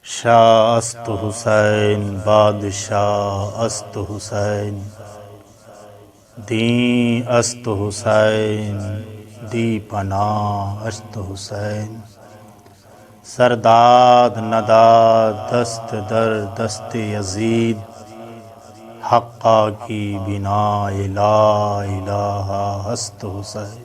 شاہ است حسین بادشاہ است حسین، دین است حسین دی پناہ است حسین، سرداد نداد دست در دست یزید، حقا کی بنا لا الہ است حسین۔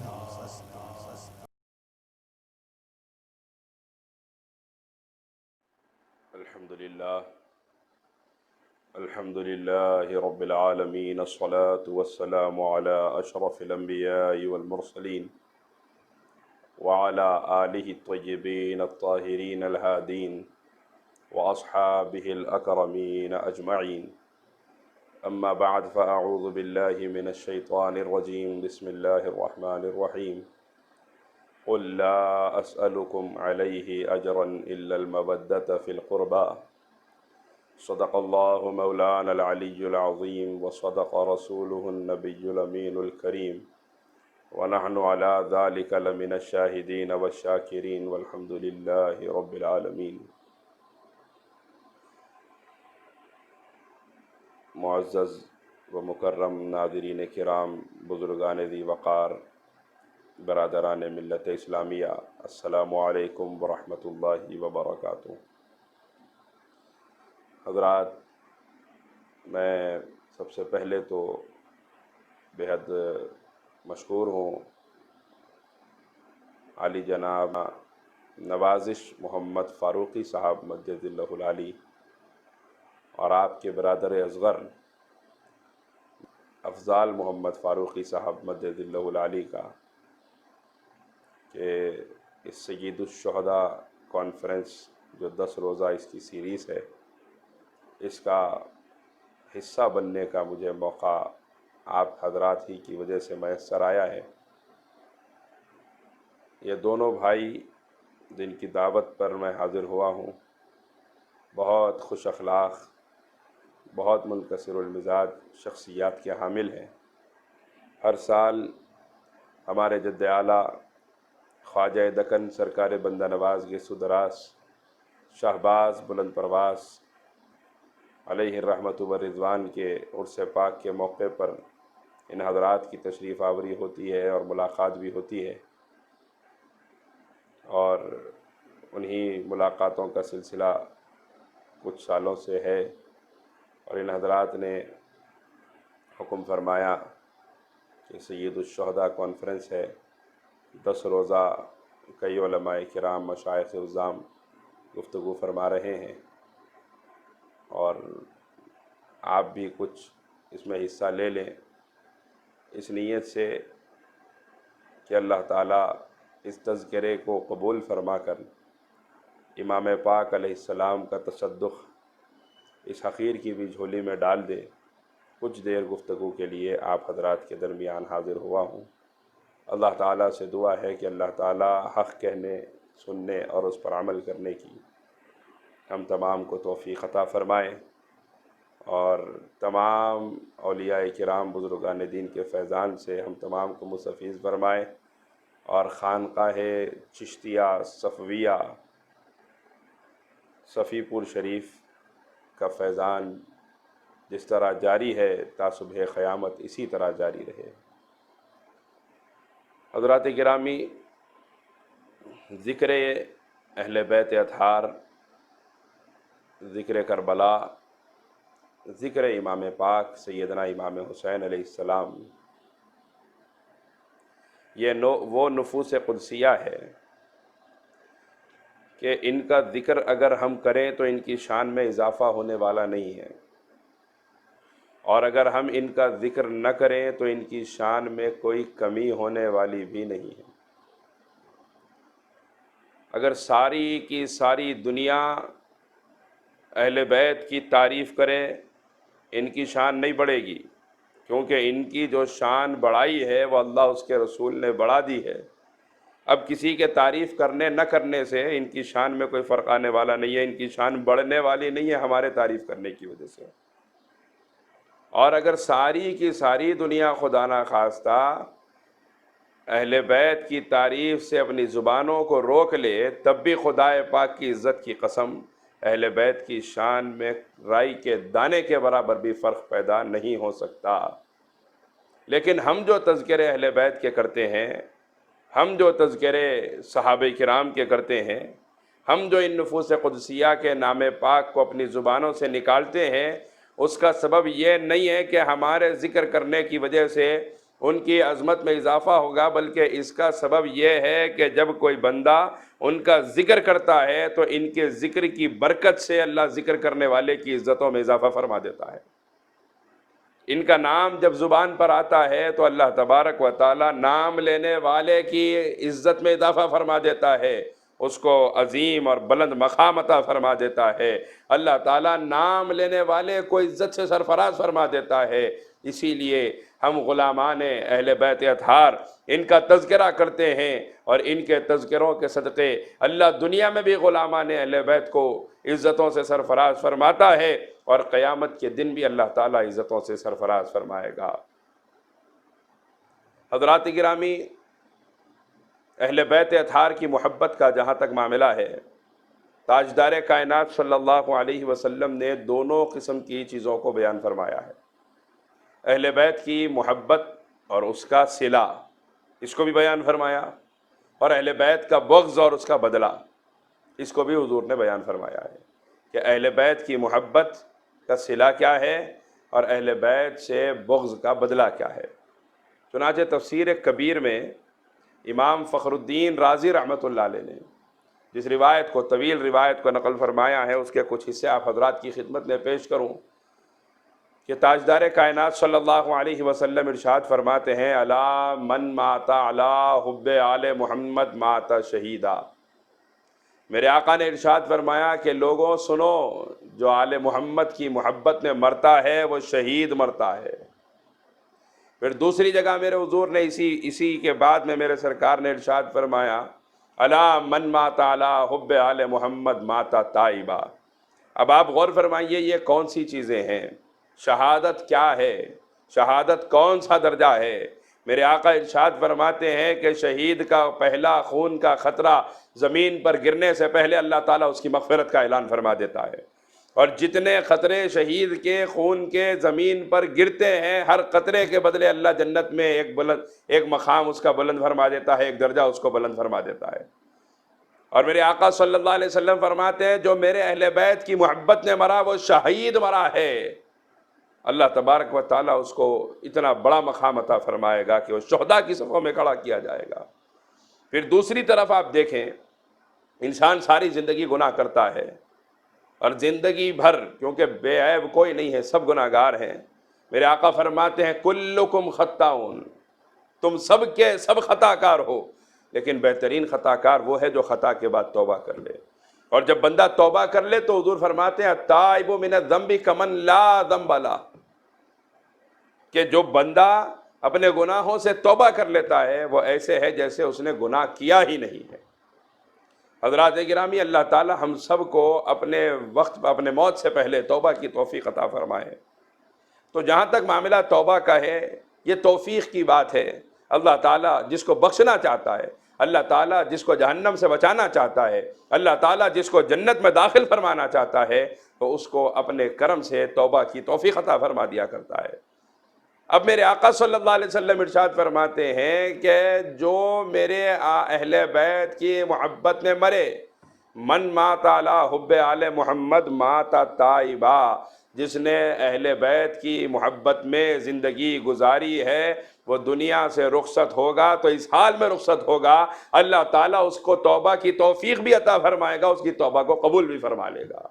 الحمد لله رب العالمين، الصلاة والسلام على أشرف الأنبياء والمرسلين وعلى آله الطيبين الطاهرين الهادين وأصحابه الأكرمين أجمعين. أما بعد، فأعوذ بالله من الشيطان الرجيم. بسم الله الرحمن الرحيم. قل لا أسألكم عليه أجرا إلا المودة في القربى. صدق الله مولانا العلي العظيم، وصدق رسوله النبي الأمين الكريم، ونحن على ذلك لمن الشاهدين والشاكرين، والحمد لله رب العالمين. معزز و مکرم ناظرین کرام، بزرگان ذی وقار، برادران ملت اسلامیہ، السلام علیکم ورحمۃ اللہ وبرکاتہ۔ حضرات، میں سب سے پہلے تو بہت مشکور ہوں علی جناب نوازش محمد فاروقی صاحب مجد اللہ العالی اور آپ کے برادر اصغر افضال محمد فاروقی صاحب مجد اللہ العالی کا کہ اس سید الشہداء کانفرنس جو 10 روزہ اس کی سیریز ہے، اس کا حصہ بننے کا مجھے موقع آپ حضرات ہی کی وجہ سے میسر آیا ہے۔ یہ دونوں بھائی جن کی دعوت پر میں حاضر ہوا ہوں، بہت خوش اخلاق، بہت منکسر المزاج شخصیات کے حامل ہیں۔ ہر سال ہمارے جد اعلیٰ خواجہ دکن سرکار بندہ نواز گیسو دراز شہباز بلند پرواز علیہ الرحمت والرضوان کے عرس پاک کے موقع پر ان حضرات کی تشریف آوری ہوتی ہے اور ملاقات بھی ہوتی ہے، اور انہی ملاقاتوں کا سلسلہ کچھ سالوں سے ہے، اور ان حضرات نے حکم فرمایا کہ سید الشہداء کانفرنس ہے، 10 روزہ کئی علماء کرام، مشائخ عظام گفتگو فرما رہے ہیں، اور آپ بھی کچھ اس میں حصہ لے لیں، اس نیت سے کہ اللہ تعالیٰ اس تذکرے کو قبول فرما کر امام پاک علیہ السلام کا تصدق اس حقیر کی بھی جھولی میں ڈال دے۔ کچھ دیر گفتگو کے لیے آپ حضرات کے درمیان حاضر ہوا ہوں۔ اللہ تعالیٰ سے دعا ہے کہ اللہ تعالیٰ حق کہنے، سننے اور اس پر عمل کرنے کی ہم تمام کو توفیق عطا فرمائے، اور تمام اولیاء کرام بزرگان دین کے فیضان سے ہم تمام کو مستفیض فرمائے، اور خانقاہ چشتیہ صفویہ صفی پور شریف کا فیضان جس طرح جاری ہے تا صبح قیامت اسی طرح جاری رہے۔ حضرات گرامی، ذکر اہل بیت اطہار، ذکر کربلا، ذکر امام پاک سیدنا امام حسین علیہ السلام، یہ وہ نفوس قدسیہ ہے کہ ان کا ذکر اگر ہم کریں تو ان کی شان میں اضافہ ہونے والا نہیں ہے، اور اگر ہم ان کا ذکر نہ کریں تو ان کی شان میں کوئی کمی ہونے والی بھی نہیں ہے۔ اگر ساری کی ساری دنیا اہل بیت کی تعریف کرے، ان کی شان نہیں بڑھے گی، کیونکہ ان کی جو شان بڑھائی ہے وہ اللہ اس کے رسول نے بڑھا دی ہے۔ اب کسی کے تعریف کرنے نہ کرنے سے ان کی شان میں کوئی فرق آنے والا نہیں ہے، ان کی شان بڑھنے والی نہیں ہے ہمارے تعریف کرنے کی وجہ سے۔ اور اگر ساری کی ساری دنیا خدا نخواستہ اہل بیت کی تعریف سے اپنی زبانوں کو روک لے، تب بھی خدا پاک کی عزت کی قسم اہل بیت کی شان میں رائی کے دانے کے برابر بھی فرق پیدا نہیں ہو سکتا۔ لیکن ہم جو تذکرے اہل بیت کے کرتے ہیں، ہم جو تذکرے صحابہ کرام کے کرتے ہیں، ہم جو ان نفوس قدسیہ کے نام پاک کو اپنی زبانوں سے نکالتے ہیں، اس کا سبب یہ نہیں ہے کہ ہمارے ذکر کرنے کی وجہ سے ان کی عظمت میں اضافہ ہوگا، بلکہ اس کا سبب یہ ہے کہ جب کوئی بندہ ان کا ذکر کرتا ہے تو ان کے ذکر کی برکت سے اللہ ذکر کرنے والے کی عزتوں میں اضافہ فرما دیتا ہے۔ ان کا نام جب زبان پر آتا ہے تو اللہ تبارک و تعالی نام لینے والے کی عزت میں اضافہ فرما دیتا ہے، اس کو عظیم اور بلند مقام عطا فرما دیتا ہے۔ اللہ تعالیٰ نام لینے والے کو عزت سے سرفراز فرما دیتا ہے۔ اسی لیے ہم غلامان اہل بیت اطہار ان کا تذکرہ کرتے ہیں، اور ان کے تذکروں کے صدقے اللہ دنیا میں بھی غلامان اہل بیت کو عزتوں سے سرفراز فرماتا ہے، اور قیامت کے دن بھی اللہ تعالیٰ عزتوں سے سرفراز فرمائے گا۔ حضرات گرامی، اہل بیت اطہار کی محبت کا جہاں تک معاملہ ہے، تاجدار کائنات صلی اللہ علیہ وسلم نے دونوں قسم کی چیزوں کو بیان فرمایا ہے۔ اہل بیت کی محبت اور اس کا صلہ، اس کو بھی بیان فرمایا، اور اہل بیت کا بغض اور اس کا بدلہ، اس کو بھی حضور نے بیان فرمایا ہے کہ اہل بیت کی محبت کا صلہ کیا ہے اور اہل بیت سے بغض کا بدلہ کیا ہے۔ چنانچہ تفسیر کبیر میں امام فخر الدین رازی رحمۃ اللہ علیہ نے جس روایت کو، طویل روایت کو نقل فرمایا ہے، اس کے کچھ حصے آپ حضرات کی خدمت میں پیش کروں کہ تاجدار کائنات صلی اللہ علیہ وسلم ارشاد فرماتے ہیں، الا من مات علی حب آل محمد مات شہیدا۔ میرے آقا نے ارشاد فرمایا کہ لوگوں سنو، جو آل محمد کی محبت میں مرتا ہے وہ شہید مرتا ہے۔ پھر دوسری جگہ میرے حضور نے اسی کے بعد میں میرے سرکار نے ارشاد فرمایا، الا من مات علی حب آل محمد مات تائبا۔ اب آپ غور فرمائیے، یہ کون سی چیزیں ہیں؟ شہادت کیا ہے؟ شہادت کون سا درجہ ہے؟ میرے آقا ارشاد فرماتے ہیں کہ شہید کا پہلا خون کا خطرہ زمین پر گرنے سے پہلے اللہ تعالیٰ اس کی مغفرت کا اعلان فرما دیتا ہے، اور جتنے قطرے شہید کے خون کے زمین پر گرتے ہیں، ہر قطرے کے بدلے اللہ جنت میں ایک مقام اس کا بلند فرما دیتا ہے، ایک درجہ اس کو بلند فرما دیتا ہے۔ اور میرے آقا صلی اللہ علیہ وسلم فرماتے ہیں، جو میرے اہل بیت کی محبت میں مرا وہ شہید مرا ہے، اللہ تبارک و تعالیٰ اس کو اتنا بڑا مقام عطا فرمائے گا کہ وہ شہداء کی صفوں میں کھڑا کیا جائے گا۔ پھر دوسری طرف آپ دیکھیں، انسان ساری زندگی گناہ کرتا ہے، اور زندگی بھر، کیونکہ بے عیب کوئی نہیں ہے، سب گناہ گار ہیں۔ میرے آقا فرماتے ہیں، کلکم خطاؤن، تم سب کے سب خطا کار ہو، لیکن بہترین خطا کار وہ ہے جو خطا کے بعد توبہ کر لے۔ اور جب بندہ توبہ کر لے تو حضور فرماتے ہیں، التائب من الذنب کمن لا ذنب لہ، کہ جو بندہ اپنے گناہوں سے توبہ کر لیتا ہے وہ ایسے ہے جیسے اس نے گناہ کیا ہی نہیں ہے۔ حضرات گرامی، اللہ تعالی ہم سب کو اپنے وقت، اپنے موت سے پہلے توبہ کی توفیق عطا فرمائے۔ تو جہاں تک معاملہ توبہ کا ہے، یہ توفیق کی بات ہے۔ اللہ تعالیٰ جس کو بخشنا چاہتا ہے، اللہ تعالیٰ جس کو جہنم سے بچانا چاہتا ہے، اللہ تعالیٰ جس کو جنت میں داخل فرمانا چاہتا ہے، تو اس کو اپنے کرم سے توبہ کی توفیق عطا فرما دیا کرتا ہے۔ اب میرے آقا صلی اللہ علیہ وسلم ارشاد فرماتے ہیں کہ جو میرے اہل بیت کی محبت میں مرے، من مات علی حب آل محمد مات تائبا، جس نے اہل بیت کی محبت میں زندگی گزاری ہے وہ دنیا سے رخصت ہوگا تو اس حال میں رخصت ہوگا، اللہ تعالیٰ اس کو توبہ کی توفیق بھی عطا فرمائے گا، اس کی توبہ کو قبول بھی فرما لے گا۔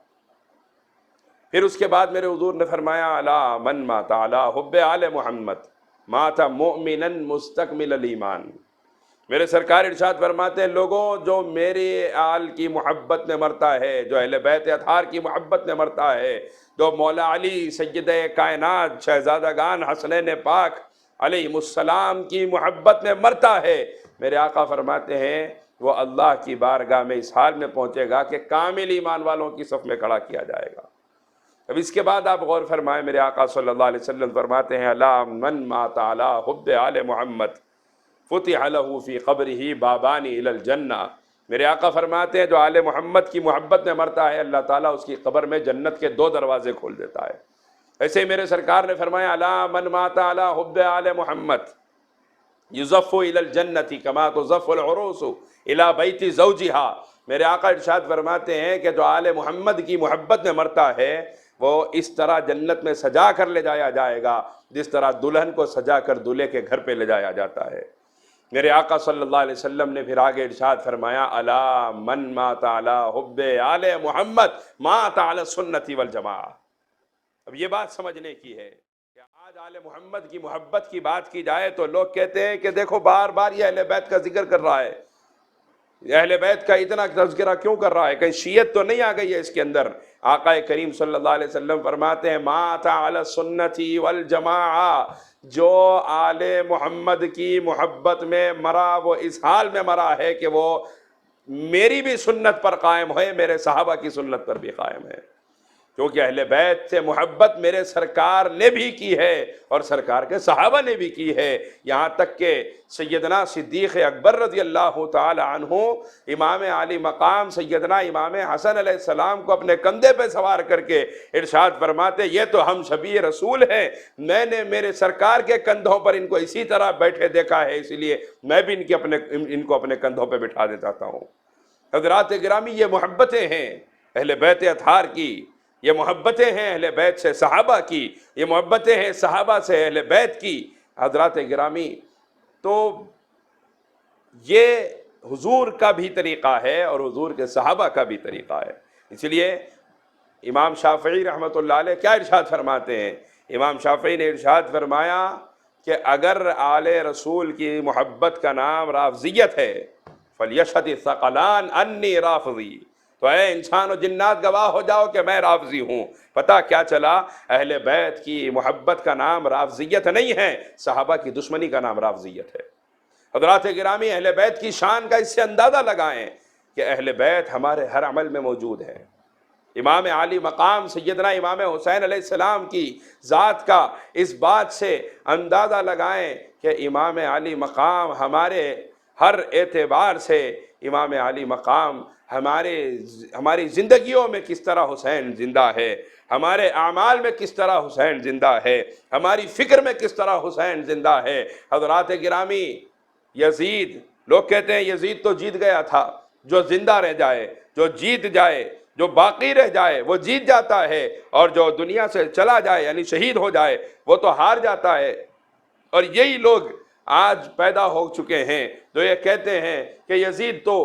پھر اس کے بعد میرے حضور نے فرمایا، الا من مات علی حب آل محمد مات مؤمنا مستکمل الایمان۔ میرے سرکار ارشاد فرماتے ہیں، لوگوں جو میرے آل کی محبت میں مرتا ہے، جو اہل بیت اطہار کی محبت میں مرتا ہے، جو مولا علی سید کائنات شہزادگان حسنین پاک علیہم السلام کی محبت میں مرتا ہے، میرے آقا فرماتے ہیں وہ اللہ کی بارگاہ میں اس حال میں پہنچے گا کہ کامل ایمان والوں کی صف میں کھڑا کیا جائے گا۔ اب اس کے بعد آپ غور فرمائیں، میرے آقا صلی اللہ علیہ وسلم فرماتے ہیں، الا من مات علی حب آل محمد فتح لہ فی قبرہ بابان الی الجنہ۔ میرے آقا فرماتے ہیں جو آل محمد کی محبت میں مرتا ہے اللہ تعالیٰ اس کی قبر میں جنت کے 2 دروازے کھول دیتا ہے۔ ایسے ہی میرے سرکار نے فرمایا الا من مات علی حب آل محمد یزف الی الجنۃ کما تزف العروس الی بیت زوجها۔ میرے آقا ارشاد فرماتے ہیں کہ جو آل محمد کی محبت میں مرتا ہے وہ اس طرح جنت میں سجا کر لے جایا جائے گا جس طرح دلہن کو سجا کر دولہے کے گھر پہ لے جایا جاتا ہے۔ میرے آقا صلی اللہ علیہ وسلم نے پھر آگے ارشاد فرمایا الا من مات علی حب آل محمد مات علی السنۃ والجماعہ۔ اب یہ بات سمجھنے کی ہے کہ آج آل محمد کی محبت کی بات کی جائے تو لوگ کہتے ہیں کہ دیکھو بار بار یہ اہل بیت کا ذکر کر رہا ہے، اہل بیت کا اتنا تذکرہ کیوں کر رہا ہے، کہیں شیعت تو نہیں آ گئی ہے اس کے اندر؟ آقا کریم صلی اللہ علیہ وسلم فرماتے ہیں مات علی السنۃ والجماعہ، جو آل محمد کی محبت میں مرا وہ اس حال میں مرا ہے کہ وہ میری بھی سنت پر قائم ہے، میرے صحابہ کی سنت پر بھی قائم ہے، کیونکہ اہل بیت سے محبت میرے سرکار نے بھی کی ہے اور سرکار کے صحابہ نے بھی کی ہے، یہاں تک کہ سیدنا صدیق اکبر رضی اللہ تعالی عنہ امام علی مقام سیدنا امام حسن علیہ السلام کو اپنے کندھے پہ سوار کر کے ارشاد فرماتے یہ تو ہم شبیہ رسول ہیں، میں نے میرے سرکار کے کندھوں پر ان کو اسی طرح بیٹھے دیکھا ہے، اس لیے میں بھی ان کو اپنے کندھوں پہ بٹھا دیتا ہوں۔ حضرات گرامی، یہ محبتیں ہیں اہل بیت اطہار کی، یہ محبتیں ہیں اہل بیت سے صحابہ کی، یہ محبتیں ہیں صحابہ سے اہل بیت کی۔ حضرات گرامی، تو یہ حضور کا بھی طریقہ ہے اور حضور کے صحابہ کا بھی طریقہ ہے۔ اس لیے امام شافعی رحمۃ اللہ علیہ کیا ارشاد فرماتے ہیں؟ امام شافعی نے ارشاد فرمایا کہ اگر آل رسول کی محبت کا نام رافضیت ہے فَلْيَشْهَدِ الثَّقَلَانِ أَنِّي رَافِضِي، تو اے انسان و جنات گواہ ہو جاؤ کہ میں رافضی ہوں۔ پتہ کیا چلا؟ اہل بیت کی محبت کا نام رافضیت نہیں ہے، صحابہ کی دشمنی کا نام رافضیت ہے۔ حضرات گرامی، اہل بیت کی شان کا اس سے اندازہ لگائیں کہ اہل بیت ہمارے ہر عمل میں موجود ہے۔ امام علی مقام سیدنا امام حسین علیہ السلام کی ذات کا اس بات سے اندازہ لگائیں کہ امام علی مقام ہمارے ہر اعتبار سے امام علی مقام ہماری زندگیوں میں کس طرح حسین زندہ ہے، ہمارے اعمال میں کس طرح حسین زندہ ہے، ہماری فکر میں کس طرح حسین زندہ ہے۔ حضرات گرامی، یزید، لوگ کہتے ہیں یزید تو جیت گیا تھا، جو زندہ رہ جائے، جو جیت جائے، جو باقی رہ جائے وہ جیت جاتا ہے، اور جو دنیا سے چلا جائے یعنی شہید ہو جائے وہ تو ہار جاتا ہے۔ اور یہی لوگ آج پیدا ہو چکے ہیں جو یہ کہتے ہیں کہ یزید تو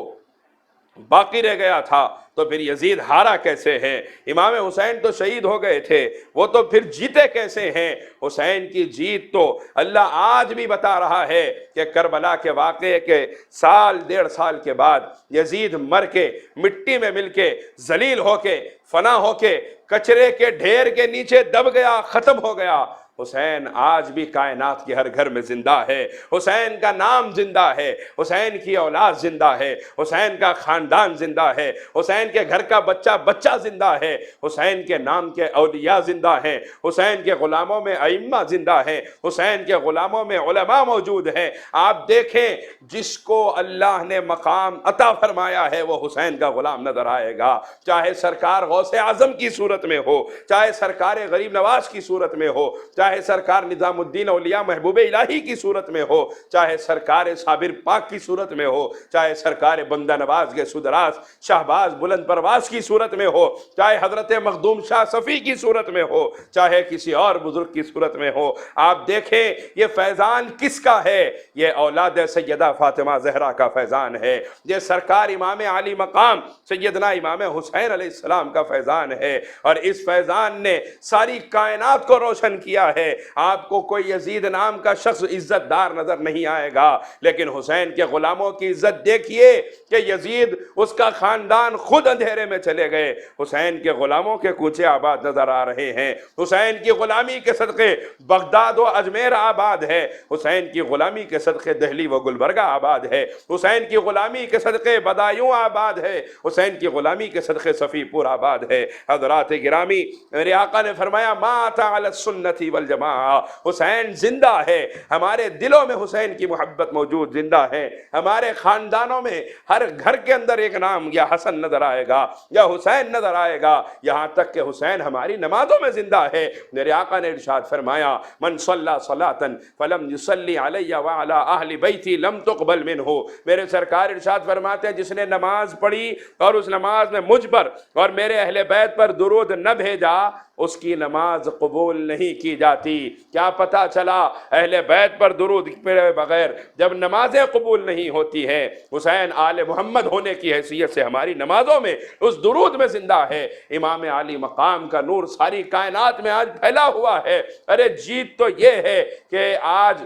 باقی رہ گیا تھا تو پھر یزید ہارا کیسے ہے؟ امام حسین تو شہید ہو گئے تھے، وہ تو پھر جیتے کیسے ہیں؟ حسین کی جیت تو اللہ آج بھی بتا رہا ہے کہ کربلا کے واقعے کے 1.5 سال کے بعد یزید مر کے مٹی میں مل کے ذلیل ہو کے فنا ہو کے کچرے کے ڈھیر کے نیچے دب گیا، ختم ہو گیا۔ حسین آج بھی کائنات کے ہر گھر میں زندہ ہے، حسین کا نام زندہ ہے، حسین کی اولاد زندہ ہے، حسین کا خاندان زندہ ہے، حسین کے گھر کا بچہ زندہ ہے، حسین کے نام کے اولیاء زندہ ہیں، حسین کے غلاموں میں ائمہ زندہ ہیں، حسین کے غلاموں میں علماء موجود ہیں۔ آپ دیکھیں جس کو اللہ نے مقام عطا فرمایا ہے وہ حسین کا غلام نظر آئے گا، چاہے سرکار غوث اعظم کی صورت میں ہو، چاہے سرکار غریب نواز کی صورت میں ہو، چاہے سرکار نظام الدین اولیاء محبوب الہی کی صورت میں ہو، چاہے سرکار صابر پاک کی صورت میں ہو، چاہے سرکار بندہ نواز کے سدراس شہباز بلند پرواز کی صورت میں ہو، چاہے حضرت مخدوم شاہ صفی کی صورت میں ہو، چاہے کسی اور بزرگ کی صورت میں ہو۔ آپ دیکھیں یہ فیضان کس کا ہے؟ یہ اولاد سیدہ فاطمہ زہرا کا فیضان ہے، یہ سرکار امام علی مقام سیدنا امام حسین علیہ السلام کا فیضان ہے، اور اس فیضان نے ساری کائنات کو روشن کیا ہے۔ آپ کو کوئی یزید نام کا شخص عزت دار نظر نہیں آئے گا، لیکن حسین کے غلاموں کی عزت دیکھیے کہ یزید اس کا خاندان خود اندھیرے میں چلے گئے، حسین کے غلاموں کے کوچے آباد نظر آ رہے ہیں، حسین کی غلامی کے صدقے بغداد و اجمیر آباد ہے، حسین کی غلامی کے صدقے دہلی و گلبرگہ آباد ہے، حسین کی غلامی کے صدقے بدایوں آباد ہے، حسین کی غلامی کے صدقے صفی پور آباد ہے۔ حضرات گرامی، میرے آقا نے فرمایا مات علی السنۃ والجماع، حسین زندہ ہے، ہمارے دلوں میں حسین کی محبت موجود زندہ ہے، ہمارے خاندانوں میں ہر گھر کے اندر ایک نام یا حسن نظر آئے گا یا حسین نظر آئے گا، یہاں تک کہ حسین ہماری نمازوں میں زندہ ہے۔ میرے آقا نے ارشاد فرمایا من صلی صلاۃ فلم یصلی علی وعلی اہل بیتی لم تقبل منہ، میرے سرکار ارشاد فرماتے ہیں جس نے نماز پڑھی اور اس نماز میں مجھ پر اور میرے اہل بیت پر درود نہ بھیجا، اس کی نماز قبول نہیں کی جاتی۔ کیا پتہ چلا اہل بیت پر درود پڑھے بغیر جب نمازیں قبول نہیں ہوتی ہیں، حسین آل محمد ہونے کی حیثیت سے ہماری نمازوں میں اس درود میں زندہ ہے۔ امام علی مقام کا نور ساری کائنات میں آج پھیلا ہوا ہے۔ ارے جیت تو یہ ہے کہ آج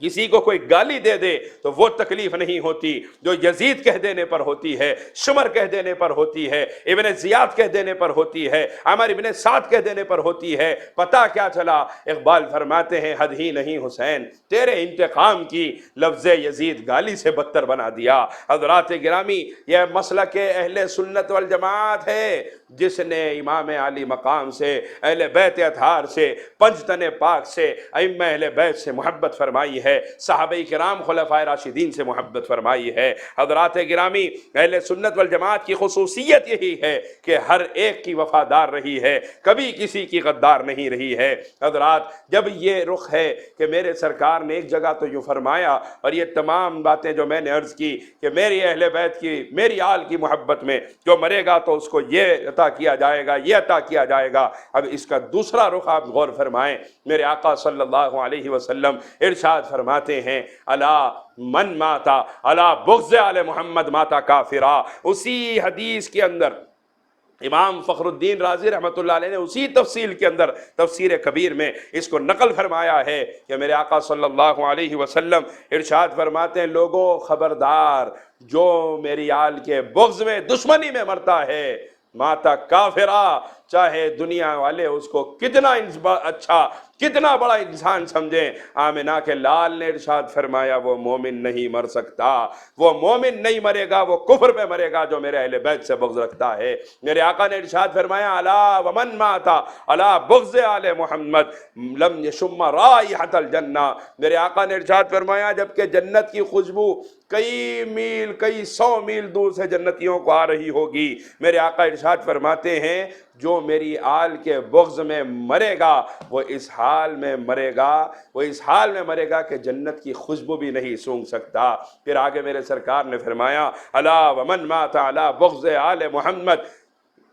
کسی کو کوئی گالی دے دے تو وہ تکلیف نہیں ہوتی جو یزید کہہ دینے پر ہوتی ہے، شمر کہہ دینے پر ہوتی ہے، ابن زیاد کہہ دینے پر ہوتی ہے، عمر ابن سعد کہہ دینے پر ہوتی ہے۔ پتہ کیا چلا؟ اقبال فرماتے ہیں حد ہی نہیں حسین تیرے انتقام کی، لفظ یزید گالی سے بدتر بنا دیا۔ حضرات گرامی، یہ مسلک اہل سنت والجماعت ہے جس نے امام علی مقام سے، اہل بیت اطہار سے، پنجتن پاک سے، ائمہ اہل بیت سے محبت فرمائی ہے، صحابہ کرام خلفائے راشدین سے محبت فرمائی ہے۔ حضرات گرامی، اہل سنت والجماعت کی خصوصیت یہی ہے کہ ہر ایک کی وفادار رہی ہے، کبھی کسی کی غدار نہیں رہی ہے۔ حضرات، جب یہ رخ ہے کہ میرے سرکار نے ایک جگہ تو یوں فرمایا، اور یہ تمام باتیں جو میں نے عرض کی کہ میری اہل بیت کی، میری آل کی محبت میں جو مرے گا تو اس کو یہ عطا کیا جائے گا، یہ عطا کیا جائے گا۔ اب اس کا دوسرا رخ آپ غور فرمائیں، میرے آقا صلی اللہ علیہ وسلم ارشاد فرماتے ہیں الا من ماتا الا بغض آل محمد ماتا کافرا۔ اسی حدیث کے اندر امام فخر الدین رازی رحمۃ اللہ علیہ نے اسی تفصیل کے اندر تفسیر کبیر میں اس کو نقل فرمایا ہے کہ میرے آقا صلی اللہ علیہ وسلم ارشاد فرماتے ہیں لوگوں خبردار، جو میری آل کے بغض میں، دشمنی میں مرتا ہے، ماتا کافرہ، چاہے دنیا والے اس کو کتنا اچھا، کتنا بڑا انسان سمجھیں، آمنہ کے لال نے ارشاد فرمایا وہ مومن نہیں مر سکتا، وہ مومن نہیں مرے گا، وہ کفر پہ مرے گا جو میرے اہل بیت سے بغض رکھتا ہے۔ میرے آقا نے ارشاد فرمایا الا ومن ماتا الا بغض آل محمد لم یشم رائحۃ الجنہ۔ میرے آقا نے ارشاد فرمایا جبکہ جنت کی خوشبو کئی میل، کئی 100 میل دور سے جنتیوں کو آ رہی ہوگی، میرے آقا ارشاد فرماتے ہیں جو میری آل کے بغض میں مرے گا وہ اس حال میں مرے گا، وہ اس حال میں مرے گا کہ جنت کی خوشبو بھی نہیں سونگھ سکتا۔ پھر آگے میرے سرکار نے فرمایا الا ومن مات علی بغض آل محمد،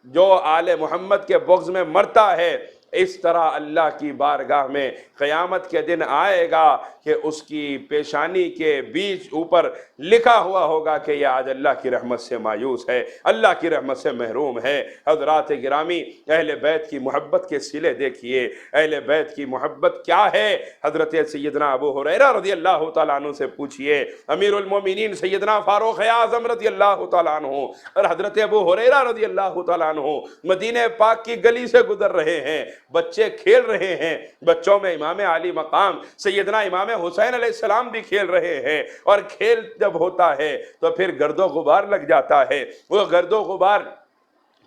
جو آل محمد کے بغض میں مرتا ہے اس طرح اللہ کی بارگاہ میں قیامت کے دن آئے گا کہ اس کی پیشانی کے بیچ اوپر لکھا ہوا ہوگا کہ یہ آج اللہ کی رحمت سے مایوس ہے، اللہ کی رحمت سے محروم ہے۔ حضرات گرامی، اہل بیت کی محبت کے صلے دیکھیے، اہل بیت کی محبت کیا ہے۔ حضرت سیدنا ابو ہریرہ رضی اللہ تعالیٰ عنہ سے پوچھئے، امیر المومنین سیدنا فاروق اعظم رضی اللہ تعالیٰ عنہ اور حضرت ابو ہریرہ رضی اللہ تعالیٰ عنہ مدینہ پاک کی گلی سے گزر رہے ہیں، بچے کھیل رہے ہیں، بچوں میں امام علی مقام سیدنا امام حسین علیہ السلام بھی کھیل رہے ہیں، اور کھیل جب ہوتا ہے تو پھر گرد و غبار لگ جاتا ہے، وہ گرد و غبار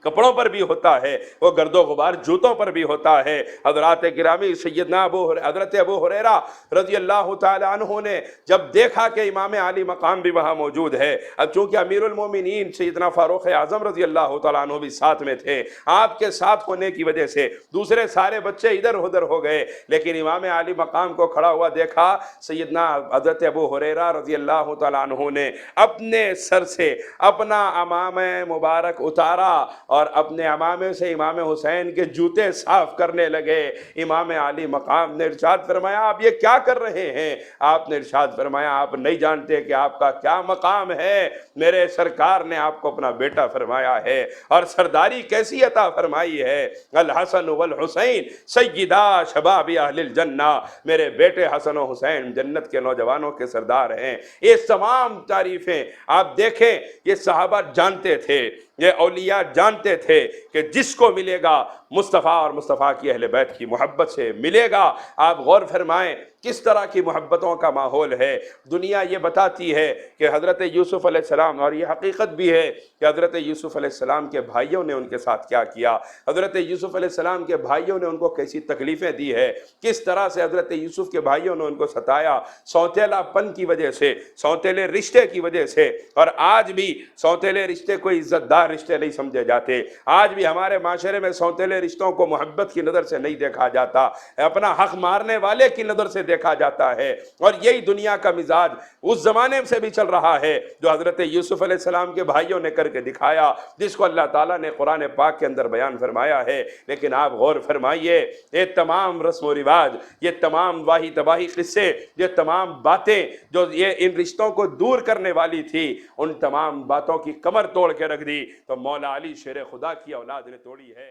کپڑوں پر بھی ہوتا ہے، وہ گرد و غبار جوتوں پر بھی ہوتا ہے۔ حضرات گرامی، سیدنا حضرت ابو ہریرہ رضی اللہ تعالی عنہ نے جب دیکھا کہ امام علی مقام بھی وہاں موجود ہے، اب چونکہ امیر المومنین سیدنا فاروق اعظم رضی اللہ تعالیٰ عنہ بھی ساتھ میں تھے، آپ کے ساتھ ہونے کی وجہ سے دوسرے سارے بچے ادھر ادھر ہو گئے، لیکن امام علی مقام کو کھڑا ہوا دیکھا، سیدنا حضرت ابو ہریرہ رضی اللہ تعالیٰ عنہ نے اپنے سر سے اپنا امامہ مبارک اتارا اور اپنے امامے سے امام حسین کے جوتے صاف کرنے لگے۔ امام علی مقام نے ارشاد فرمایا آپ یہ کیا کر رہے ہیں؟ آپ نے ارشاد فرمایا آپ نہیں جانتے کہ آپ کا کیا مقام ہے، میرے سرکار نے آپ کو اپنا بیٹا فرمایا ہے اور سرداری کیسی عطا فرمائی ہے، الحسن والحسین سیدہ شباب اہل الجنہ، میرے بیٹے حسن و حسین جنت کے نوجوانوں کے سردار ہیں۔ یہ تمام تعریفیں آپ دیکھیں، یہ صحابہ جانتے تھے، یہ اولیاء جانتے تھے کہ جس کو ملے گا مصطفیٰ اور مصطفیٰ کی اہل بیت کی محبت سے ملے گا۔ آپ غور فرمائیں کس طرح کی محبتوں کا ماحول ہے۔ دنیا یہ بتاتی ہے کہ حضرت یوسف علیہ السلام، اور یہ حقیقت بھی ہے کہ حضرت یوسف علیہ السلام کے بھائیوں نے ان کے ساتھ کیا کیا، حضرت یوسف علیہ السلام کے بھائیوں نے ان کو کیسی تکلیفیں دی ہے، کس طرح سے حضرت یوسف کے بھائیوں نے ان کو ستایا، سوتیلا پن کی وجہ سے، سوتیلے رشتے کی وجہ سے۔ اور آج بھی سوتیلے رشتے کوئی عزت دار رشتے نہیں سمجھے جاتے، آج بھی ہمارے معاشرے میں سوتیلے رشتوں کو محبت کی نظر سے نہیں دیکھا جاتا، اپنا حق مارنے والے کی نظر سے دیکھا جاتا ہے۔ اور یہی دنیا کا مزاج اس زمانے سے بھی چل رہا ہے جو حضرت یوسف علیہ السلام کے بھائیوں نے کر کے دکھایا، جس کو اللہ تعالیٰ نے قرآن پاک کے اندر بیان فرمایا ہے۔ لیکن آپ غور فرمائیے، یہ تمام رسم و رواج، یہ تمام واہی تباہی قصے، یہ تمام باتیں جو یہ ان رشتوں کو دور کرنے والی تھی، ان تمام باتوں کی کمر توڑ کے رکھ دی تو مولا علی شیر خدا کی اولاد نے توڑی ہے۔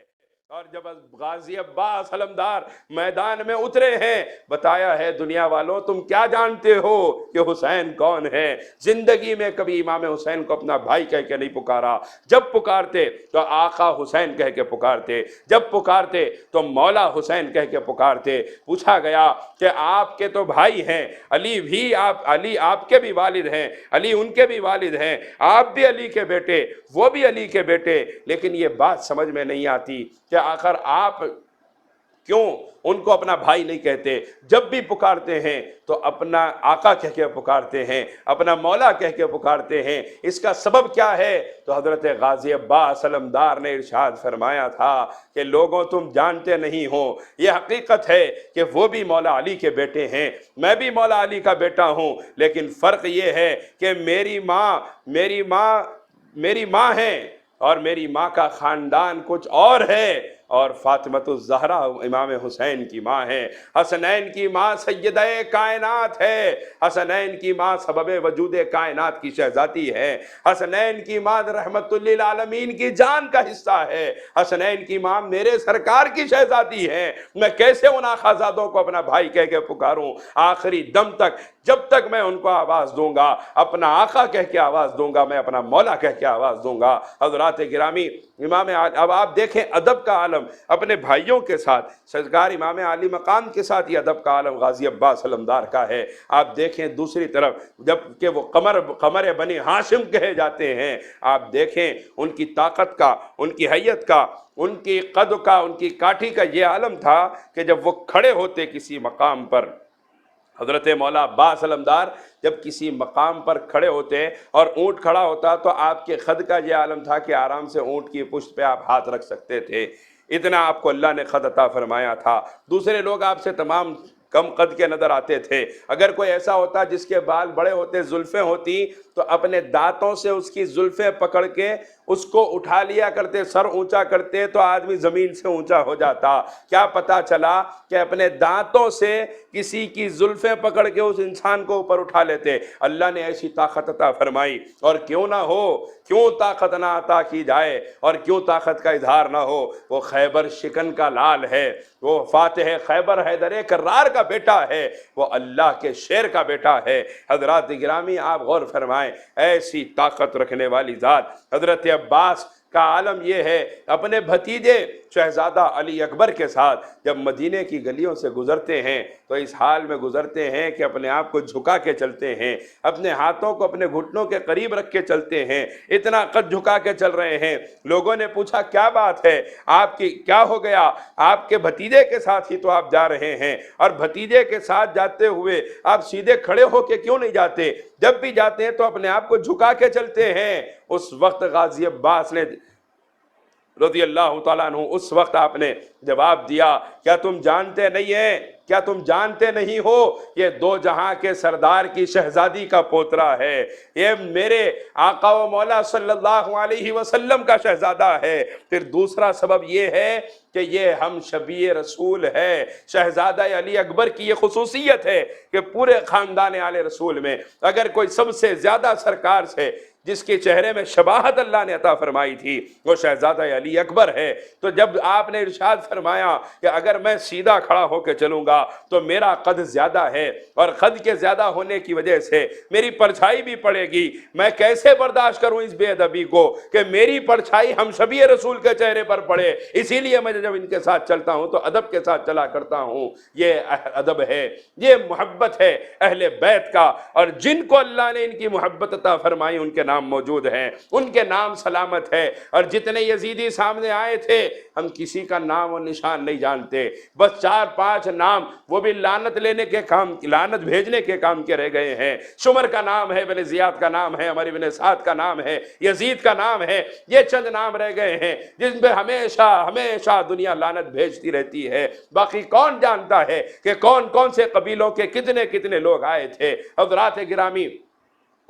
اور جب غازی عباس علمدار میدان میں اترے ہیں، بتایا ہے دنیا والوں تم کیا جانتے ہو کہ حسین کون ہے؟ زندگی میں کبھی امام حسین کو اپنا بھائی کہہ کے نہیں پکارا، جب پکارتے تو آقا حسین کہہ کے پکارتے، جب پکارتے تو مولا حسین کہہ کے پکارتے۔ پوچھا گیا کہ آپ کے تو بھائی ہیں، علی آپ کے بھی والد ہیں، علی ان کے بھی والد ہیں، آپ بھی علی کے بیٹے، وہ بھی علی کے بیٹے، لیکن یہ بات سمجھ میں نہیں آتی کہ آخر آپ کیوں ان کو اپنا بھائی نہیں کہتے؟ جب بھی پکارتے ہیں تو اپنا آقا کہہ کے پکارتے ہیں، اپنا مولا کہہ کے پکارتے ہیں۔ اس کا سبب کیا ہے؟ تو حضرت غازی عباس علمدار نے ارشاد فرمایا تھا کہ لوگوں تم جانتے نہیں ہو، یہ حقیقت ہے کہ وہ بھی مولا علی کے بیٹے ہیں، میں بھی مولا علی کا بیٹا ہوں، لیکن فرق یہ ہے کہ میری ماں ہے اور میری ماں کا خاندان کچھ اور ہے، اور فاطمۃ الزہرا امام حسین کی ماں ہے، حسنین کی ماں سیدہ کائنات ہے، حسنین کی ماں سبب وجود کائنات کی شہزادی ہے، حسنین کی ماں رحمت للعالمین کی جان کا حصہ ہے، حسنین کی ماں میرے سرکار کی شہزادی ہے۔ میں کیسے ان آقازادوں کو اپنا بھائی کہہ کے پکاروں؟ آخری دم تک، جب تک میں ان کو آواز دوں گا، اپنا آقا کہہ کے آواز دوں گا، میں اپنا مولا کہہ کے آواز دوں گا۔ حضرات گرامی، اب آپ دیکھیں ادب کا عالم اپنے بھائیوں کے ساتھ، سرکار امام عالی مقام کے ساتھ، یہ ادب کا عالم غازی عباس علمدار کا ہے۔ آپ دیکھیں دوسری طرف جب کہ وہ قمر بنی ہاشم کہے جاتے ہیں، آپ دیکھیں ان کی طاقت کا، ان کی حیت کا، ان کی قد کا، ان کی کاٹھی کا یہ عالم تھا کہ جب وہ کھڑے ہوتے کسی مقام پر، حضرت مولا عباس علمدار جب کسی مقام پر کھڑے ہوتے اور اونٹ کھڑا ہوتا تو آپ کے خد کا یہ عالم تھا کہ آرام سے اونٹ کی پشت پہ آپ ہاتھ رکھ سکتے تھے، اتنا آپ کو اللہ نے خد عطا فرمایا تھا۔ دوسرے لوگ آپ سے تمام کم قد کے نظر آتے تھے، اگر کوئی ایسا ہوتا جس کے بال بڑے ہوتے، زلفیں ہوتی، تو اپنے دانتوں سے اس کی زلفیں پکڑ کے اس کو اٹھا لیا کرتے، سر اونچا کرتے تو آدمی زمین سے اونچا ہو جاتا۔ کیا پتا چلا کہ اپنے دانتوں سے کسی کی زلفیں پکڑ کے اس انسان کو اوپر اٹھا لیتے۔ اللہ نے ایسی طاقت عطا فرمائی، اور کیوں نہ ہو، کیوں طاقت نہ عطا کی جائے اور کیوں طاقت کا اظہار نہ ہو؟ وہ خیبر شکن کا لال ہے، وہ فاتح خیبر حیدر کرار کا بیٹا ہے، وہ اللہ کے شیر کا بیٹا ہے۔ حضرات گرامی، آپ غور فرمائیں، ایسی طاقت رکھنے والی ذات حضرت عباس کا عالم یہ ہے، اپنے بھتیجے شہزادہ علی اکبر کے ساتھ جب مدینے کی گلیوں سے گزرتے ہیں تو اس حال میں گزرتے ہیں کہ اپنے آپ کو جھکا کے چلتے ہیں، اپنے ہاتھوں کو اپنے گھٹنوں کے قریب رکھ کے چلتے ہیں، اتنا قد جھکا کے چل رہے ہیں۔ لوگوں نے پوچھا کیا بات ہے، آپ کی کیا ہو گیا؟ آپ کے بھتیجے کے ساتھ ہی تو آپ جا رہے ہیں، اور بھتیجے کے ساتھ جاتے ہوئے آپ سیدھے کھڑے ہو کے کیوں نہیں جاتے؟ جب بھی جاتے ہیں تو اپنے آپ کو جھکا کے چلتے ہیں۔ اس وقت غازی عباس نے رضی اللہ تعالیٰ عنہ، اس وقت آپ نے جواب دیا، کیا تم جانتے نہیں ہیں، کیا تم جانتے نہیں ہو، یہ دو جہاں کے سردار کی شہزادی کا پوترا ہے، یہ میرے آقا و مولا صلی اللہ علیہ وسلم کا شہزادہ ہے۔ پھر دوسرا سبب یہ ہے کہ یہ ہم شبیہ رسول ہے، شہزادہ علی اکبر کی یہ خصوصیت ہے کہ پورے خاندان آل رسول میں اگر کوئی سب سے زیادہ سرکار سے جس کے چہرے میں شباہت اللہ نے عطا فرمائی تھی وہ شہزادہ علی اکبر ہے۔ تو جب آپ نے ارشاد فرمایا کہ اگر میں سیدھا کھڑا ہو کے چلوں گا گا تو میرا قد زیادہ ہے اور قد کے زیادہ ہونے کی وجہ سے میری پرچھائی بھی پڑے گی. میں کیسے برداشت کروں اس بے ادبی کو کہ میری پرچھائی ہم شبیہ رسول کے چہرے پر پڑے. اسی لیے میں جب ان کے ساتھ چلتا ہوں تو ادب کے ساتھ چلا کرتا ہوں. یہ ادب ہے, یہ محبت ہے اہل بیت کا, اور جن کو اللہ نے ان کی محبت عطا فرمائی ان کے نام موجود ہیں, ان کے نام سلامت ہے. اور جتنے یزیدی سامنے آئے تھے ہم کسی کا نام و نشان نہیں جانتے, بس 4-5 نام وہ بھی لعنت لینے کے کام, لعنت بھیجنے کے کام کے رہ گئے ہیں. شمر کا نام ہے, بن زیاد کا نام ہے, عمر بن سعد کا نام ہے, یزید کا نام ہے. یہ چند نام رہ گئے ہیں جن پہ ہمیشہ دنیا لعنت بھیجتی رہتی ہے. باقی کون جانتا ہے کہ کون کون سے قبیلوں کے کتنے لوگ آئے تھے. حضرات گرامی,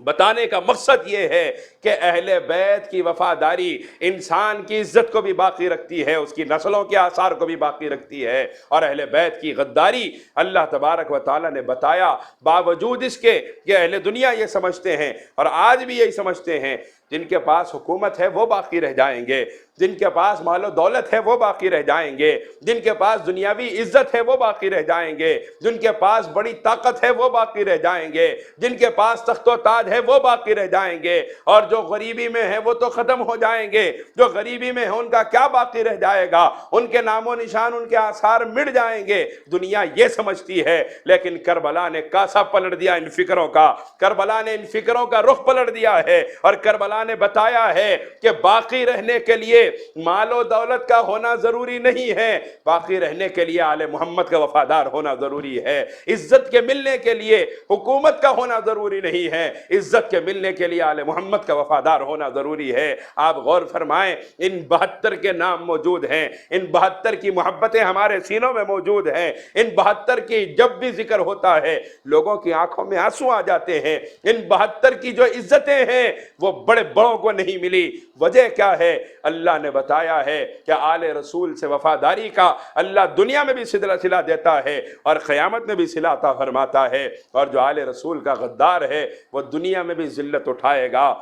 بتانے کا مقصد یہ ہے کہ اہل بیت کی وفاداری انسان کی عزت کو بھی باقی رکھتی ہے, اس کی نسلوں کے آثار کو بھی باقی رکھتی ہے. اور اہل بیت کی غداری اللہ تبارک و تعالیٰ نے بتایا, باوجود اس کے کہ اہل دنیا یہ سمجھتے ہیں اور آج بھی یہی سمجھتے ہیں, جن کے پاس حکومت ہے وہ باقی رہ جائیں گے, جن کے پاس مال و دولت ہے وہ باقی رہ جائیں گے, جن کے پاس دنیاوی عزت ہے وہ باقی رہ جائیں گے, جن کے پاس بڑی طاقت ہے وہ باقی رہ جائیں گے, جن کے پاس تخت و تاج ہے وہ باقی رہ جائیں گے, اور جو غریبی میں ہے وہ تو ختم ہو جائیں گے. جو غریبی میں ہے ان کا کیا باقی رہ جائے گا, ان کے نام و نشان, ان کے آثار مٹ جائیں گے. دنیا یہ سمجھتی ہے, لیکن کربلا نے کاسا پلٹ دیا ان فکروں کا, کربلا نے ان فکروں کا رخ پلٹ دیا ہے. اور کربلا نے بتایا ہے کہ باقی رہنے کے لیے مال و دولت کا ہونا ضروری نہیں ہے, باقی رہنے کے لیے آل محمد کا وفادار ہونا ضروری ہے. عزت کے ملنے کے لیے حکومت کا ہونا ضروری نہیں ہے, عزت کے ملنے کے لیے آل محمد کا وفادار ہونا ضروری ہے. آپ غور فرمائیں, ان 72 کے نام موجود ہیں, ان 72 کی محبتیں ہمارے سینوں میں موجود ہیں, ان 72 کی جب بھی ذکر ہوتا ہے لوگوں کی آنکھوں میں آنسو آ جاتے ہیں. ان 72 کی جو عزتیں ہیں وہ بڑوں کو نہیں ملی. وجہ کیا ہے؟ اللہ نے بتایا ہے کہ آل رسول سے وفاداری کا اللہ دنیا میں بھی صلہ دیتا ہے اور قیامت میں بھی صلہ عطا فرماتا ہے. اور جو آل رسول کا غدار ہے وہ دنیا میں بھی ذلت اٹھائے گا,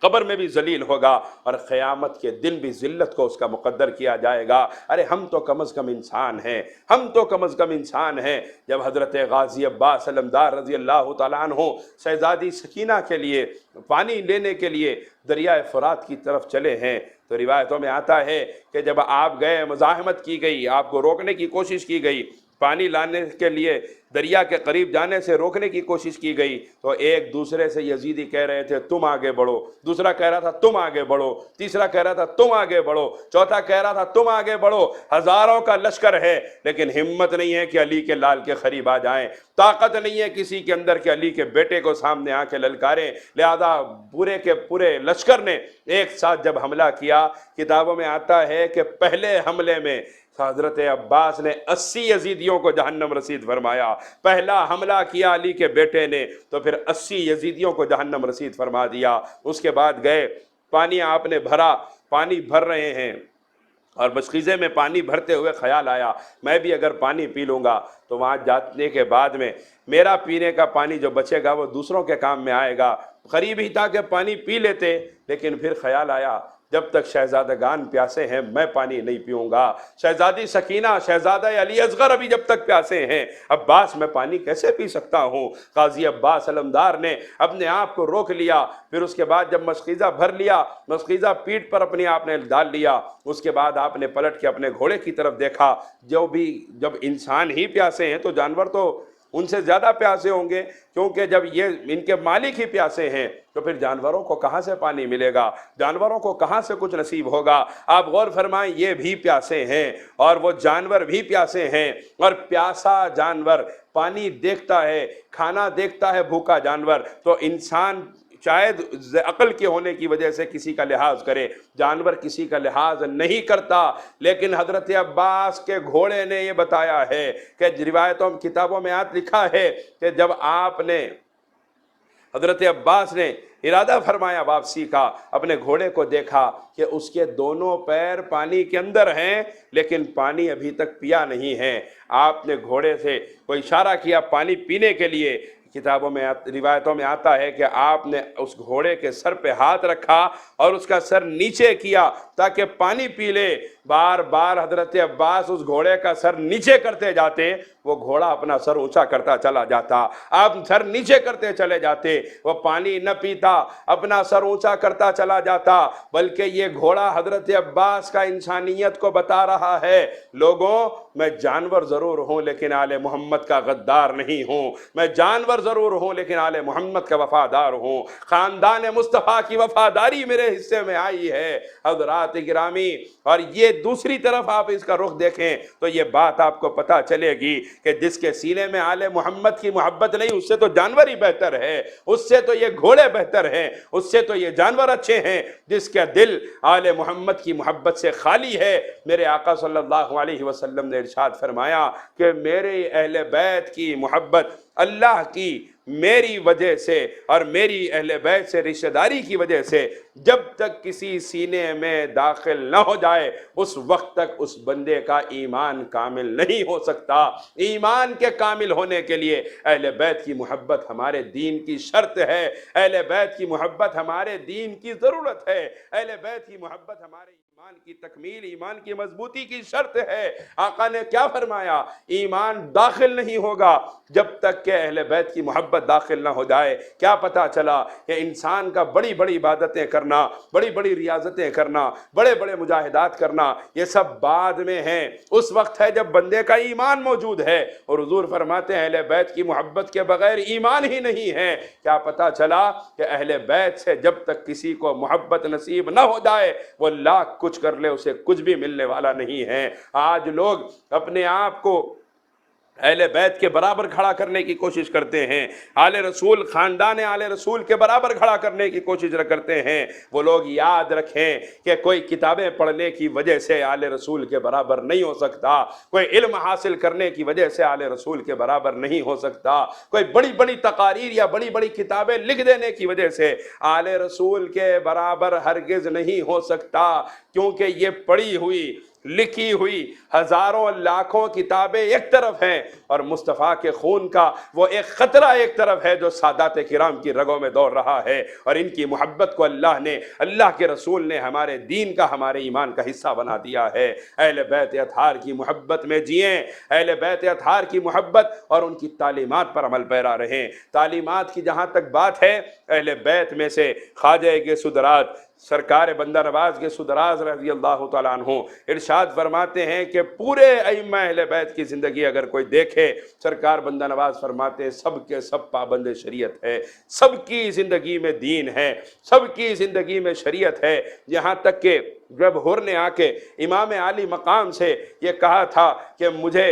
قبر میں بھی ذلیل ہوگا, اور قیامت کے دن بھی ذلت کو اس کا مقدر کیا جائے گا. ارے ہم تو کم از کم انسان ہیں, ہم تو کم از کم انسان ہیں. جب حضرت غازی عباس علمدار رضی اللہ تعالیٰ عنہ شہزادی سکینہ کے لیے پانی لینے کے لیے دریائے فرات کی طرف چلے ہیں تو روایتوں میں آتا ہے کہ جب آپ گئے, مزاحمت کی گئی, آپ کو روکنے کی کوشش کی گئی, پانی لانے کے لیے دریا کے قریب جانے سے روکنے کی کوشش کی گئی, تو ایک دوسرے سے یزیدی کہہ رہے تھے تم آگے بڑھو, دوسرا کہہ رہا تھا تم آگے بڑھو, تیسرا کہہ رہا تھا تم آگے بڑھو, چوتھا کہہ رہا تھا تم آگے بڑھو. ہزاروں کا لشکر ہے لیکن ہمت نہیں ہے کہ علی کے لال کے قریب آ جائیں, طاقت نہیں ہے کسی کے اندر کہ علی کے بیٹے کو سامنے آ کے للکاریں. لہذا پورے کے پورے لشکر نے ایک ساتھ جب حملہ کیا, کتابوں میں آتا ہے کہ پہلے حملے میں حضرت عباس نے 80 یزیدیوں کو جہنم رسید فرمایا. پہلا حملہ کیا علی کے بیٹے نے تو پھر 80 یزیدیوں کو جہنم رسید فرما دیا. اس کے بعد گئے, پانی آپ نے بھرا, پانی بھر رہے ہیں, اور مشخیزے میں پانی بھرتے ہوئے خیال آیا میں بھی اگر پانی پی لوں گا تو وہاں جانے کے بعد میں میرا پینے کا پانی جو بچے گا وہ دوسروں کے کام میں آئے گا. قریب ہی تھا کہ پانی پی لیتے, لیکن پھر خیال آیا جب تک شہزادگان پیاسے ہیں میں پانی نہیں پیوں گا. شہزادی سکینہ, شہزادہ علی اصغر ابھی جب تک پیاسے ہیں, عباس میں پانی کیسے پی سکتا ہوں؟ قاضی عباس علمدار نے اپنے آپ کو روک لیا. پھر اس کے بعد جب مشخیزہ بھر لیا, مشخیزہ پیٹھ پر اپنے آپ نے ڈال لیا, اس کے بعد آپ نے پلٹ کے اپنے گھوڑے کی طرف دیکھا. جب انسان ہی پیاسے ہیں تو جانور تو ان سے زیادہ پیاسے ہوں گے, کیونکہ جب یہ ان کے مالک ہی پیاسے ہیں تو پھر جانوروں کو کہاں سے پانی ملے گا, جانوروں کو کہاں سے کچھ نصیب ہوگا. آپ غور فرمائیں, یہ بھی پیاسے ہیں اور وہ جانور بھی پیاسے ہیں, اور پیاسا جانور پانی دیکھتا ہے, کھانا دیکھتا ہے بھوکا جانور, تو انسان شاید عقل کے ہونے کی وجہ سے کسی کا لحاظ کرے, جانور کسی کا لحاظ نہیں کرتا. لیکن حضرت عباس کے گھوڑے نے یہ بتایا ہے کہ روایتوں کتابوں میں لکھا ہے کہ جب آپ نے, حضرت عباس نے ارادہ فرمایا واپسی کا, اپنے گھوڑے کو دیکھا کہ اس کے دونوں پیر پانی کے اندر ہیں لیکن پانی ابھی تک پیا نہیں ہے. آپ نے گھوڑے سے کوئی اشارہ کیا پانی پینے کے لیے, کتابوں میں روایتوں میں آتا ہے کہ آپ نے اس گھوڑے کے سر پہ ہاتھ رکھا اور اس کا سر نیچے کیا تاکہ پانی پی لے. بار بار حضرت عباس اس گھوڑے کا سر نیچے کرتے جاتے، وہ گھوڑا اپنا سر اونچا کرتا چلا جاتا. آپ سر نیچے کرتے چلے جاتے، وہ پانی نہ پیتا، اپنا سر اونچا کرتا چلا جاتا. بلکہ یہ گھوڑا حضرت عباس کا انسانیت کو بتا رہا ہے، لوگوں میں جانور ضرور ہوں لیکن آل محمد کا غدار نہیں ہوں. میں جانور ضرور ہوں لیکن آل محمد کا وفادار ہوں. خاندان مصطفیٰ کی وفاداری میرے حصے میں آئی ہے حضرات گرامی. اور یہ دوسری طرف آپ اس کا رخ دیکھیں تو یہ بات آپ کو پتہ چلے گی کہ جس کے سینے میں آل محمد کی محبت نہیں، اس سے تو جانور ہی بہتر ہے، اس سے تو یہ گھوڑے بہتر ہیں، اس سے تو یہ جانور اچھے ہیں. جس کا دل آل محمد کی محبت سے خالی ہے، میرے آقا صلی اللہ علیہ وسلم نے ارشاد فرمایا کہ میرے اہل بیت کی محبت اللہ کی میری وجہ سے اور میری اہل بیت سے رشتہ داری کی وجہ سے جب تک کسی سینے میں داخل نہ ہو جائے اس وقت تک اس بندے کا ایمان کامل نہیں ہو سکتا. ایمان کے کامل ہونے کے لیے اہل بیت کی محبت ہمارے دین کی شرط ہے، اہل بیت کی محبت ہمارے دین کی ضرورت ہے، اہل بیت کی محبت ہمارے ایمان کی تکمیل، ایمان کی مضبوطی کی شرط ہے. آقا نے کیا فرمایا؟ ایمان داخل نہیں ہوگا جب تک کہ اہل بیت کی محبت داخل نہ ہو جائے. کیا پتا چلا کہ انسان کا بڑی بڑی عبادتیں کرنا، بڑی بڑی ریاضتیں کرنا، بڑے بڑے مجاہدات کرنا، یہ سب بعد میں ہیں. اس وقت ہے جب بندے کا ایمان موجود ہے. اور حضور فرماتے ہیں اہل بیت کی محبت کے بغیر ایمان ہی نہیں ہے. کیا پتا چلا کہ اہل بیت سے جب تک کسی کو محبت نصیب نہ ہو جائے وہ لاکھ کچھ کر لے اسے کچھ بھی ملنے والا نہیں ہے. آج لوگ اپنے آپ کو اہل بیت کے برابر کھڑا کرنے کی کوشش کرتے ہیں، آل رسول، خاندان آل رسول کے برابر کھڑا کرنے کی کوشش کرتے ہیں. وہ لوگ یاد رکھیں کہ کوئی کتابیں پڑھنے کی وجہ سے آل رسول کے برابر نہیں ہو سکتا، کوئی علم حاصل کرنے کی وجہ سے آل رسول کے برابر نہیں ہو سکتا، کوئی بڑی بڑی تقاریر یا بڑی بڑی کتابیں لکھ دینے کی وجہ سے آل رسول کے برابر ہرگز نہیں ہو سکتا. کیونکہ یہ پڑھی ہوئی لکھی ہوئی ہزاروں لاکھوں کتابیں ایک طرف ہیں اور مصطفیٰ کے خون کا وہ ایک قطرہ ایک طرف ہے جو سادات کرام کی رگوں میں دوڑ رہا ہے. اور ان کی محبت کو اللہ نے، اللہ کے رسول نے ہمارے دین کا، ہمارے ایمان کا حصہ بنا دیا ہے. اہل بیت اطہار کی محبت میں جئیں، اہل بیت اطہار کی محبت اور ان کی تعلیمات پر عمل پیرا رہیں. تعلیمات کی جہاں تک بات ہے، اہل بیت میں سے خواجہ گیسو دراز سرکار بندہ نواز گیسو دراز رضی اللہ تعالیٰ عنہ ارشاد فرماتے ہیں کہ پورے ائمہ اہل بیت کی زندگی اگر کوئی دیکھے، سرکار بندہ نواز فرماتے ہیں سب کے سب پابند شریعت ہے، سب کی زندگی میں دین ہے، سب کی زندگی میں شریعت ہے. یہاں تک کہ جب حر نے آ کے امام عالی مقام سے یہ کہا تھا کہ مجھے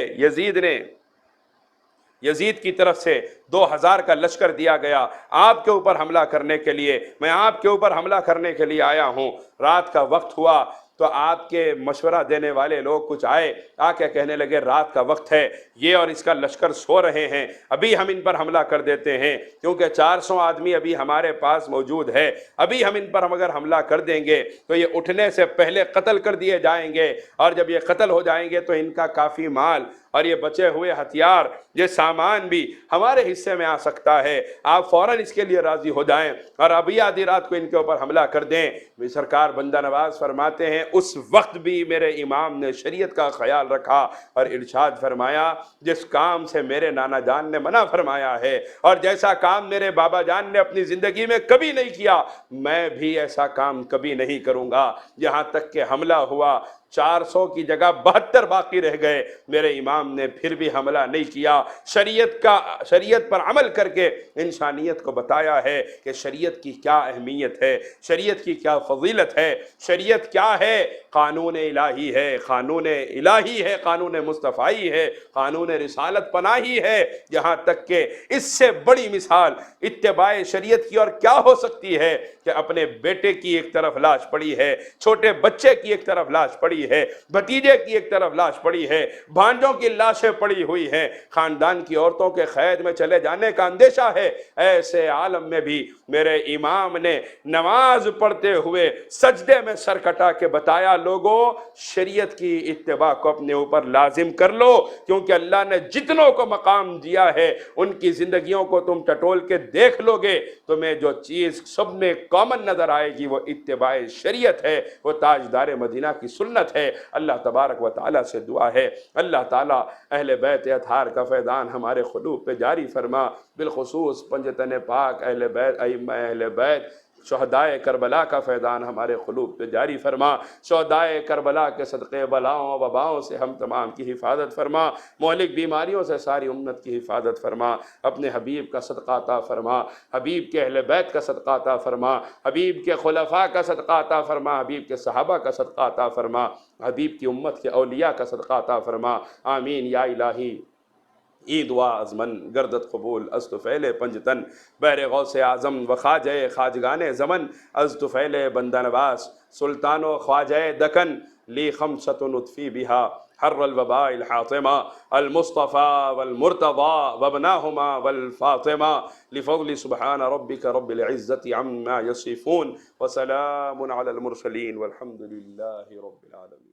یزید کی طرف سے 2000 کا لشکر دیا گیا آپ کے اوپر حملہ کرنے کے لیے، میں آپ کے اوپر حملہ کرنے کے لیے آیا ہوں. رات کا وقت ہوا تو آپ کے مشورہ دینے والے لوگ کچھ آئے، آ کے کہنے لگے رات کا وقت ہے، یہ اور اس کا لشکر سو رہے ہیں، ابھی ہم ان پر حملہ کر دیتے ہیں کیونکہ 400 آدمی ابھی ہمارے پاس موجود ہے، ابھی ہم ان پر اگر حملہ کر دیں گے تو یہ اٹھنے سے پہلے قتل کر دیے جائیں گے، اور جب یہ قتل ہو جائیں گے تو ان کا کافی مال اور یہ بچے ہوئے ہتھیار، یہ سامان بھی ہمارے حصے میں آ سکتا ہے، آپ فوراً اس کے لیے راضی ہو جائیں اور ابھی آدھی رات کو ان کے اوپر حملہ کر دیں. سرکار بندہ نواز فرماتے ہیں اس وقت بھی میرے امام نے شریعت کا خیال رکھا اور ارشاد فرمایا جس کام سے میرے نانا جان نے منع فرمایا ہے اور جیسا کام میرے بابا جان نے اپنی زندگی میں کبھی نہیں کیا، میں بھی ایسا کام کبھی نہیں کروں گا. یہاں تک کہ حملہ ہوا، 400 کی جگہ 72 باقی رہ گئے، میرے امام نے پھر بھی حملہ نہیں کیا. شریعت پر عمل کر کے انسانیت کو بتایا ہے کہ شریعت کی کیا اہمیت ہے، شریعت کی کیا فضیلت ہے، شریعت کیا ہے. قانون الہی ہے، قانون الہی ہے، قانون مصطفی ہے، قانون رسالت پناہی ہے. یہاں تک کہ اس سے بڑی مثال اتباع شریعت کی اور کیا ہو سکتی ہے کہ اپنے بیٹے کی ایک طرف لاش پڑی ہے، چھوٹے بچے کی ایک طرف لاش پڑی پڑی ہے، بھتیجے کی ایک طرف لاش پڑی ہے، بھانجوں کی لاشیں پڑی ہوئی ہیں، خاندان کی عورتوں کے قید میں چلے جانے کا اندیشہ ہے۔ ایسے عالم میں بھی میرے امام نے نماز پڑھتے ہوئے سجدے میں سر کٹا کے بتایا، لوگوں شریعت کی اتباع کو اپنے اوپر لازم کر لو، کیونکہ اللہ نے جتنوں کو مقام دیا ہے ان کی زندگیوں کو تم ٹٹول کے دیکھ لو گے، تمہیں جو چیز سب میں کامن نظر آئے گی وہ اتباع شریعت ہے، وہ تاجدار مدینہ کی سنت ہے۔ اللہ تبارک و تعالیٰ سے دعا ہے اللہ تعالیٰ اہل بیت اطہار کا فیضان ہمارے قلوب پہ جاری فرما، بالخصوص پنجتن پاک اہل بیت، ائمہ اہل بیت، شہدائے کربلا کا فیضان ہمارے قلوب پہ جاری فرما، شہدائے کربلا کے صدقے بلاؤں وباؤں سے ہم تمام کی حفاظت فرما، مہلک بیماریوں سے ساری امت کی حفاظت فرما، اپنے حبیب کا صدقہ عطا فرما، حبیب کے اہل بیت کا صدقہ عطا فرما، حبیب کے خلفاء کا صدقہ عطا فرما، حبیب کے صحابہ کا صدقہ عطا فرما، حبیب کی امت کے اولیاء کا صدقہ عطا فرما، آمین یا الہی۔ ای دعا از من گردت قبول از طفیل پنجتن، بحر غوث اعظم و خواجہ خواجگان زمن، از طفیل بندہ نواز سلطان و خواجہ دکن، لی خمسۃ نطفی بہا حر الوباء الحاطمہ، المصطفى والمرتضى وابناهما والفاطمہ، لفضل سبحان ربک رب العزة عما یصفون وسلام علی المرسلین والحمد للہ رب العالمین۔